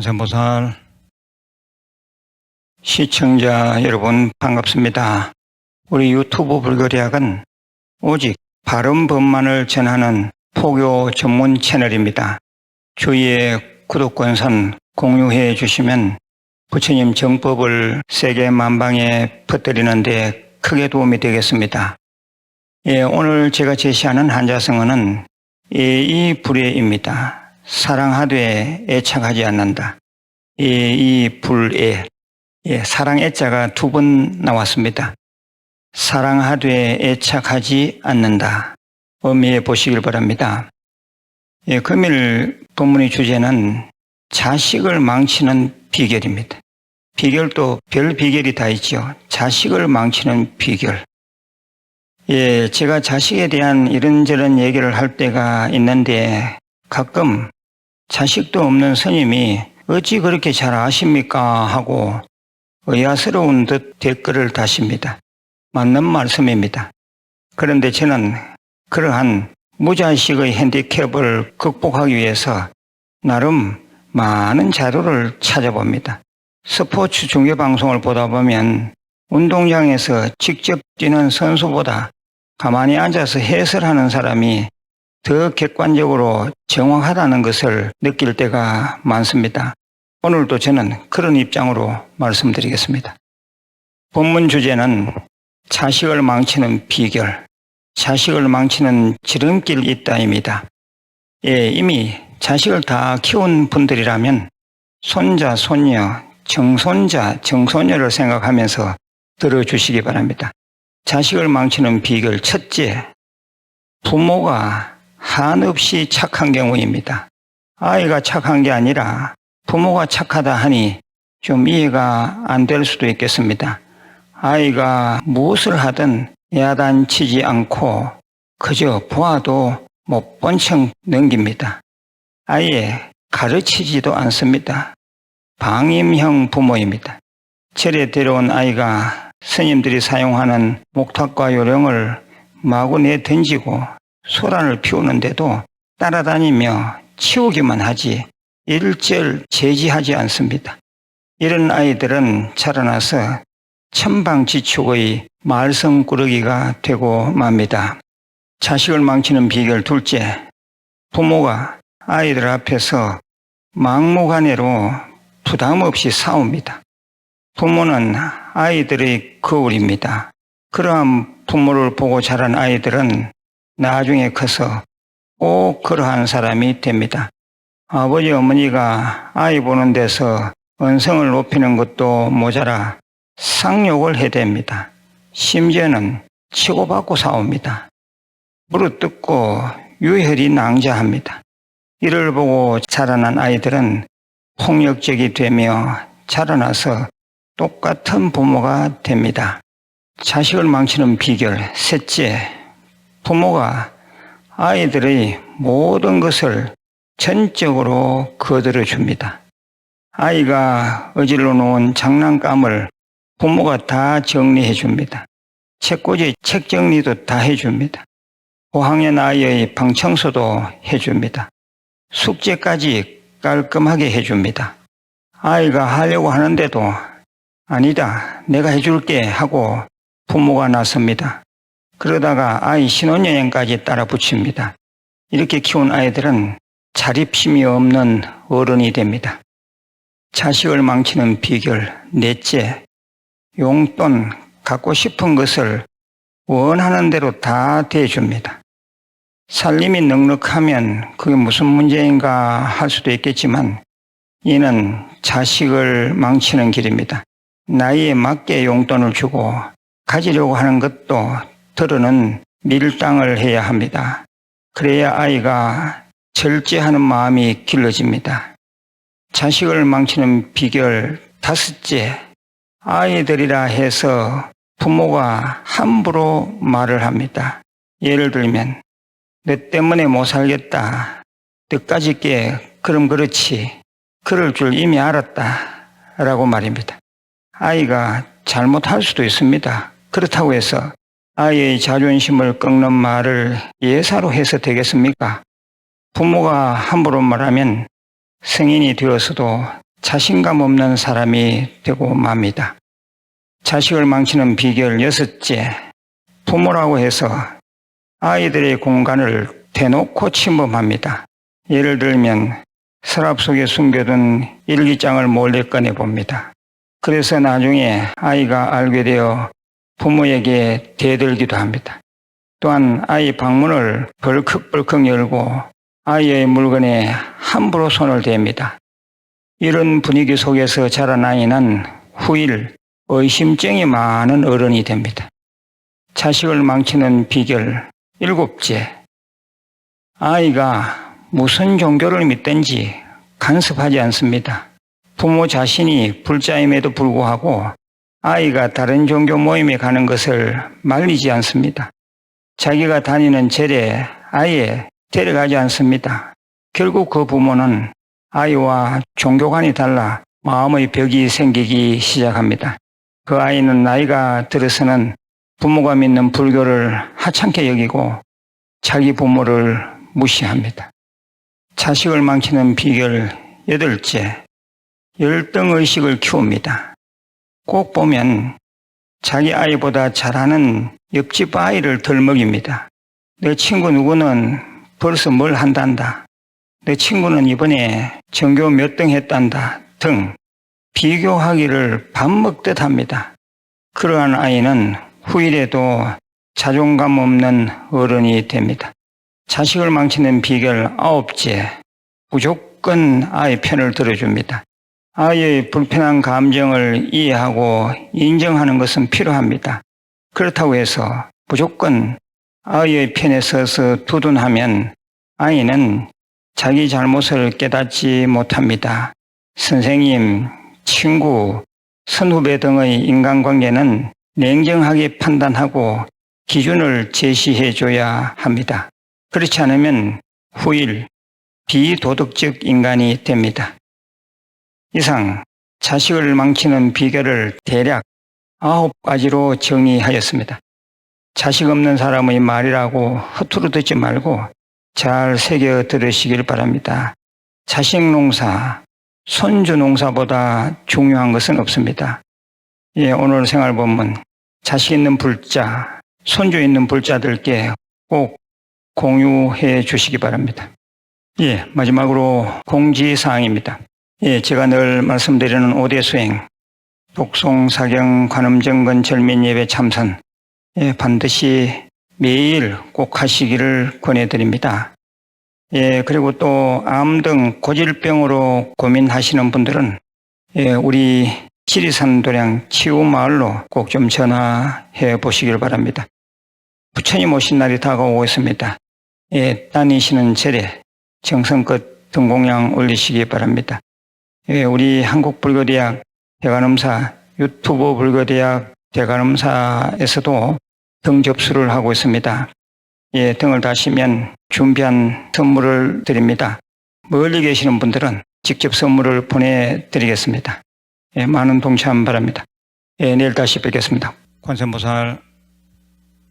관세음보살 시청자 여러분 반갑습니다. 우리 유튜브 불교대학은 오직 바른 법만을 전하는 포교 전문 채널입니다. 주위에 구독권선 공유해 주시면 부처님 정법을 세계 만방에 퍼뜨리는 데 크게 도움이 되겠습니다. 오늘 제가 제시하는 한자성어는 예의불애입니다. 사랑하되 애착하지 않는다. 예의불애. 사랑 애자가 두 번 나왔습니다. 사랑하되 애착하지 않는다. 의미해 보시길 바랍니다. 금일 본문의 주제는 자식을 망치는 비결입니다. 비결도 별 비결이 다 있죠. 자식을 망치는 비결. 제가 자식에 대한 이런저런 얘기를 할 때가 있는데 가끔 자식도 없는 스님이 어찌 그렇게 잘 아십니까 하고 의아스러운 듯 댓글을 다십니다. 맞는 말씀입니다. 그런데 저는 그러한 무자식의 핸디캡을 극복하기 위해서 나름 많은 자료를 찾아봅니다. 스포츠 중계방송을 보다 보면 운동장에서 직접 뛰는 선수보다 가만히 앉아서 해설하는 사람이 더 객관적으로 정확하다는 것을 느낄 때가 많습니다. 오늘도 저는 그런 입장으로 말씀드리겠습니다. 본문 주제는 자식을 망치는 비결, 자식을 망치는 지름길 있다입니다. 이미 자식을 다 키운 분들이라면 손자, 손녀, 정손자, 정손녀를 생각하면서 들어주시기 바랍니다. 자식을 망치는 비결 첫째, 부모가 한없이 착한 경우입니다. 아이가 착한 게 아니라 부모가 착하다 하니 좀 이해가 안 될 수도 있겠습니다. 아이가 무엇을 하든 야단치지 않고 그저 보아도 못 본 척 넘깁니다. 아예 가르치지도 않습니다. 방임형 부모입니다. 절에 데려온 아이가 스님들이 사용하는 목탁과 요령을 마구 내던지고 소란을 피우는데도 따라다니며 치우기만 하지 일절 제지하지 않습니다. 이런 아이들은 자라나서 천방지축의 말썽꾸러기가 되고 맙니다. 자식을 망치는 비결 둘째, 부모가 아이들 앞에서 막무가내로 부담 없이 싸웁니다. 부모는 아이들의 거울입니다. 그러한 부모를 보고 자란 아이들은 나중에 커서 꼭 그러한 사람이 됩니다. 아버지 어머니가 아이 보는 데서 언성을 높이는 것도 모자라 쌍욕을 해댑니다. 심지어는 치고받고 싸웁니다. 물어뜯고 유혈이 낭자합니다. 이를 보고 자라난 아이들은 폭력적이 되며 자라나서 똑같은 부모가 됩니다. 자식을 망치는 비결 셋째, 부모가 아이들의 모든 것을 전적으로 거들어 줍니다. 아이가 어질러 놓은 장난감을 부모가 다 정리해 줍니다. 책꽂이 책 정리도 다 해줍니다. 5학년 아이의 방 청소도 해줍니다. 숙제까지 깔끔하게 해줍니다. 아이가 하려고 하는데도 아니다, 내가 해줄게 하고 부모가 나섭니다. 그러다가 아이 신혼여행까지 따라 붙입니다. 이렇게 키운 아이들은 자립심이 없는 어른이 됩니다. 자식을 망치는 비결 넷째, 용돈 갖고 싶은 것을 원하는 대로 다 대줍니다. 살림이 넉넉하면 그게 무슨 문제인가 할 수도 있겠지만 이는 자식을 망치는 길입니다. 나이에 맞게 용돈을 주고 가지려고 하는 것도 들어는 밀당을 해야 합니다. 그래야 아이가 절제하는 마음이 길러집니다. 자식을 망치는 비결 다섯째, 아이들이라 해서 부모가 함부로 말을 합니다. 예를 들면 너 때문에 못 살겠다. 너까짓 게 그럼 그렇지. 그럴 줄 이미 알았다. 라고 말입니다. 아이가 잘못할 수도 있습니다. 그렇다고 해서 아이의 자존심을 꺾는 말을 예사로 해서 되겠습니까? 부모가 함부로 말하면 성인이 되어서도 자신감 없는 사람이 되고 맙니다. 자식을 망치는 비결 6째, 부모라고 해서 아이들의 공간을 대놓고 침범합니다. 예를 들면 서랍 속에 숨겨둔 일기장을 몰래 꺼내봅니다. 그래서 나중에 아이가 알게 되어 부모에게 대들기도 합니다. 또한 아이 방문을 벌컥벌컥 열고 아이의 물건에 함부로 손을 댑니다. 이런 분위기 속에서 자란 아이는 후일 의심증이 많은 어른이 됩니다. 자식을 망치는 비결 7째, 아이가 무슨 종교를 믿든지 간섭하지 않습니다. 부모 자신이 불자임에도 불구하고 아이가 다른 종교 모임에 가는 것을 말리지 않습니다. 자기가 다니는 절에 아예 데려가지 않습니다. 결국 그 부모는 아이와 종교관이 달라 마음의 벽이 생기기 시작합니다. 그 아이는 나이가 들어서는 부모가 믿는 불교를 하찮게 여기고 자기 부모를 무시합니다. 자식을 망치는 비결 8째, 열등의식을 키웁니다. 꼭 보면 자기 아이보다 잘하는 옆집 아이를 덜 먹입니다. 내 친구 누구는 벌써 뭘 한단다. 내 친구는 이번에 전교 몇 등 했단다 등 비교하기를 밥 먹듯 합니다. 그러한 아이는 후일에도 자존감 없는 어른이 됩니다. 자식을 망치는 비결 9째, 무조건 아이 편을 들어줍니다. 아이의 불편한 감정을 이해하고 인정하는 것은 필요합니다. 그렇다고 해서 무조건 아이의 편에 서서 두둔하면 아이는 자기 잘못을 깨닫지 못합니다. 선생님, 친구, 선후배 등의 인간관계는 냉정하게 판단하고 기준을 제시해 줘야 합니다. 그렇지 않으면 후일 비도덕적 인간이 됩니다. 이상 자식을 망치는 비결을 대략 9가지로 정의하였습니다. 자식 없는 사람의 말이라고 허투루 듣지 말고 잘 새겨 들으시길 바랍니다. 자식 농사, 손주 농사보다 중요한 것은 없습니다. 오늘 생활본문 자식 있는 불자, 손주 있는 불자들께 꼭 공유해 주시기 바랍니다. 마지막으로 공지사항입니다. 제가 늘 말씀드리는 5대 수행, 독송, 사경, 관음정건, 절민예배, 참선 반드시 매일 꼭 하시기를 권해드립니다. 그리고 또 암 등 고질병으로 고민하시는 분들은 우리 지리산 도량 치유마을로 꼭 좀 전화해 보시길 바랍니다. 부처님 오신 날이 다가오고 있습니다. 다니시는 절에 정성껏 등공양 올리시기 바랍니다. 우리 한국불교대학 대관음사, 유튜브 불교대학 대관음사에서도 등 접수를 하고 있습니다. 등을 다시면 준비한 선물을 드립니다. 멀리 계시는 분들은 직접 선물을 보내드리겠습니다. 많은 동참 바랍니다. 내일 다시 뵙겠습니다. 관세음보살.